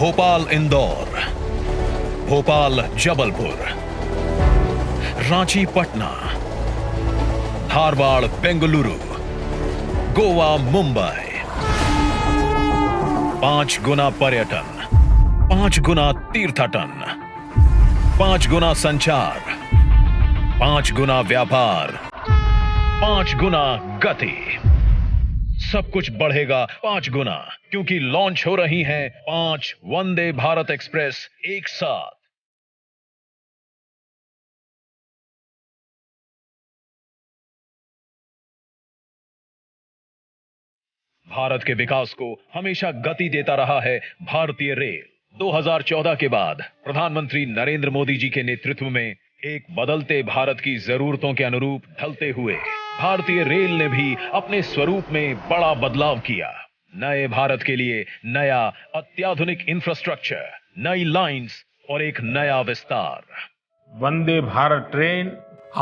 भोपाल इंदौर, भोपाल जबलपुर, रांची पटना, धारवाड़ बेंगलुरु, गोवा मुंबई। 5 गुना पर्यटन, 5 गुना तीर्थाटन, 5 गुना संचार, 5 गुना व्यापार, 5 गुना गति। सब कुछ बढ़ेगा 5 गुना, क्योंकि लॉन्च हो रही हैं 5 वंदे भारत एक्सप्रेस एक साथ। भारत के विकास को हमेशा गति देता रहा है भारतीय रेल। 2014 के बाद प्रधानमंत्री नरेंद्र मोदी जी के नेतृत्व में एक बदलते भारत की जरूरतों के अनुरूप ढलते हुए भारतीय रेल ने भी अपने स्वरूप में बड़ा बदलाव किया। नए भारत के लिए नया अत्याधुनिक इंफ्रास्ट्रक्चर, नई लाइंस और एक नया विस्तार। वंदे भारत ट्रेन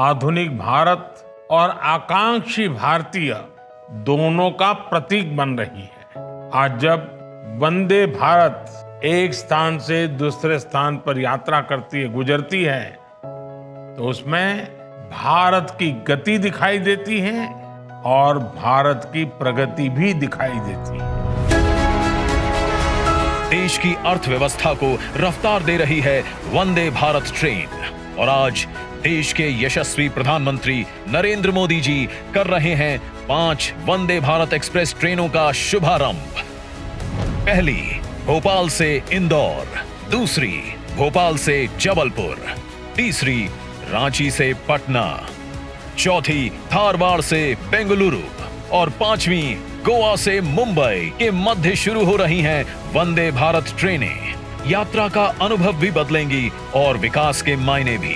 आधुनिक भारत और आकांक्षी भारतीय दोनों का प्रतीक बन रही है। आज जब वंदे भारत एक स्थान से दूसरे स्थान पर यात्रा करती है, गुजरती है, तो उसमें भारत की गति दिखाई देती है और भारत की प्रगति भी दिखाई देती है। देश की अर्थव्यवस्था को रफ्तार दे रही है वंदे भारत ट्रेन, और आज देश के यशस्वी प्रधानमंत्री नरेंद्र मोदी जी कर रहे हैं 5 वंदे भारत एक्सप्रेस ट्रेनों का शुभारंभ। पहली भोपाल से इंदौर, दूसरी भोपाल से जबलपुर, तीसरी रांची से पटना, चौथी धारवाड़ से बेंगलुरु और 5वीं गोवा से मुंबई के मध्य शुरू हो रही हैं वंदे भारत ट्रेनें। यात्रा का अनुभव भी बदलेंगी और विकास के मायने भी।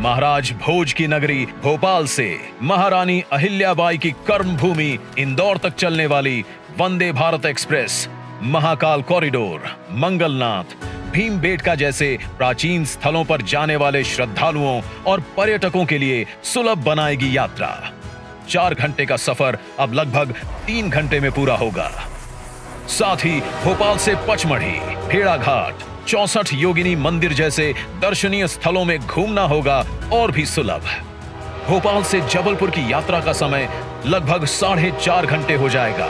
महाराज भोज की नगरी भोपाल से महारानी अहिल्याबाई की कर्मभूमि इंदौर तक चलने वाली वंदे भारत एक्सप्रेस महाकाल कॉरिडोर, मंगलनाथ, भीमबेटका जैसे प्राचीन स्थलों पर जाने वाले श्रद्धालुओं और पर्यटकों के लिए सुलभ बनाएगी यात्रा। 4 घंटे का सफर अब लगभग 3 घंटे में पूरा होगा। साथ ही भोपाल से पचमढ़ी, भेड़ाघाट, 64 योगिनी मंदिर जैसे दर्शनीय स्थलों में घूमना होगा और भी सुलभ। भोपाल से जबलपुर की यात्रा का समय लगभग 4.5 घंटे हो जाएगा।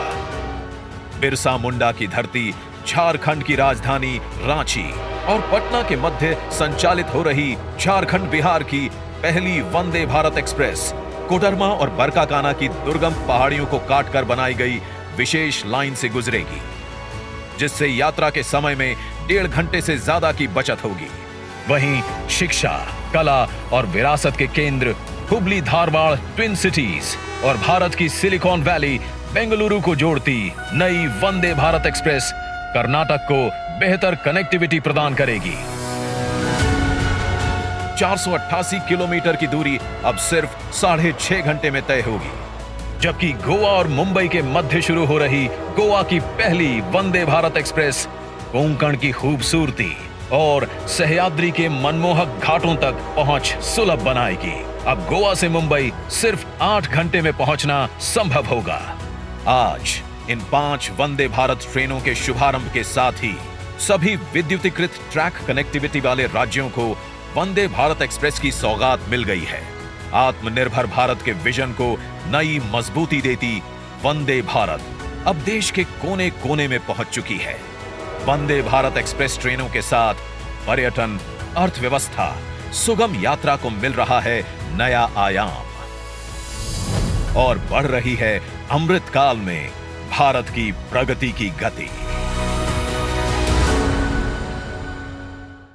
बिरसा मुंडा की धरती, झारखंड की राजधानी रांची और पटना के मध्य संचालित हो रही झारखंड बिहार की पहली वंदे भारत एक्सप्रेस कोडरमा और बरकाकाना की दुर्गम पहाड़ियों को काटकर बनाई गई विशेष लाइन से गुजरेगी, जिससे यात्रा के समय में 1.5 घंटे से ज्यादा की बचत होगी। वहीं शिक्षा, कला और विरासत के केंद्र हुबली धारवाड़ ट्विन सिटीज और भारत की सिलिकॉन वैली बेंगलुरु को जोड़ती नई वंदे भारत एक्सप्रेस कर्नाटक को बेहतर कनेक्टिविटी प्रदान करेगी। 488 किलोमीटर की दूरी अब सिर्फ 6.5 घंटे में तय होगी, जबकि गोवा और मुंबई के मध्य शुरू हो रही गोवा की पहली वंदे भारत एक्सप्रेस कोंकण की खूबसूरती और सह्याद्री के मनमोहक घाटों तक पहुंच सुलभ बनाएगी। अब गोवा से मुंबई सिर्फ 8 घंटे में पहुंचना संभव होगा। आज इन 5 वंदे भारत ट्रेनों के शुभारंभ के साथ ही सभी विद्युतीकृत ट्रैक कनेक्टिविटी वाले राज्यों को वंदे भारत एक्सप्रेस की सौगात मिल गई है। आत्मनिर्भर भारत के विजन को नई मजबूती देती वंदे भारत अब देश के कोने कोने में पहुंच चुकी है। वंदे भारत एक्सप्रेस ट्रेनों के साथ पर्यटन, अर्थव्यवस्था, सुगम यात्रा को मिल रहा है नया आयाम और बढ़ रही है अमृतकाल में भारत की प्रगति की गति।